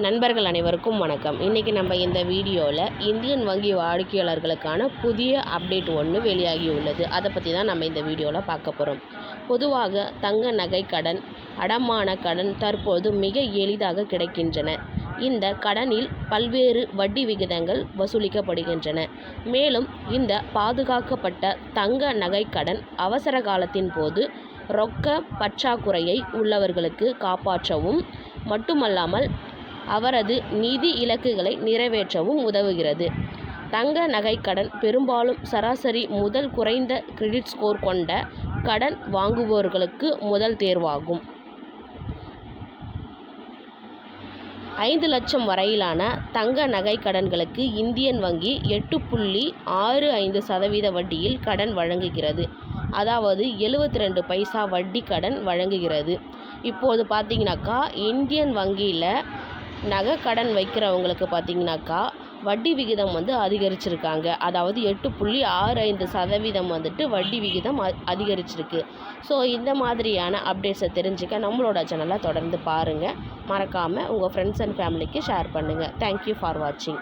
நண்பர்கள் அனைவருக்கும் வணக்கம். இன்றைக்கி நம்ம இந்த வீடியோவில் இந்தியன் வங்கி வாடிக்கையாளர்களுக்கான புதிய அப்டேட் ஒன்று வெளியாகி உள்ளது. அதை பற்றி தான் நம்ம இந்த வீடியோவில் பார்க்க போகிறோம். பொதுவாக தங்க நகை கடன், அடமான கடன் தற்போது மிக எளிதாக கிடைக்கின்றன. இந்த கடனில் பல்வேறு வட்டி விகிதங்கள் வசூலிக்கப்படுகின்றன. மேலும் இந்த பாதுகாக்கப்பட்ட தங்க நகை கடன் அவசர காலத்தின் போது ரொக்க பற்றாக்குறையை உள்ளவர்களுக்கு காப்பாற்றவும் மட்டுமல்லாமல் அவரது நிதி இலக்குகளை நிறைவேற்றவும் உதவுகிறது. தங்க நகை கடன் பெரும்பாலும் சராசரி முதல் குறைந்த கிரெடிட் ஸ்கோர் கொண்ட கடன் வாங்குபவர்களுக்கு முதல் தேர்வாகும். 5 லட்சம் வரையிலான தங்க நகை கடன்களுக்கு இந்தியன் வங்கி 8.65% வட்டியில் கடன் வழங்குகிறது. அதாவது 72 பைசா வட்டி கடன் வழங்குகிறது. இப்போது பார்த்தீங்கன்னாக்கா இந்தியன் வங்கியில் நகை கடன் வைக்கிறவங்களுக்கு பார்த்தீங்கன்னாக்கா வட்டி விகிதம் அதிகரிச்சிருக்காங்க. அதாவது 8.65% வட்டி விகிதம் அதிகரிச்சிருக்கு. ஸோ இந்த மாதிரியான அப்டேட்ஸை தெரிஞ்சுக்க நம்மளோட சேனலை தொடர்ந்து பாருங்கள். மறக்காமல் உங்கள் ஃப்ரெண்ட்ஸ் அண்ட் ஃபேமிலிக்கு ஷேர் பண்ணுங்கள். தேங்க்யூ ஃபார் வாட்சிங்.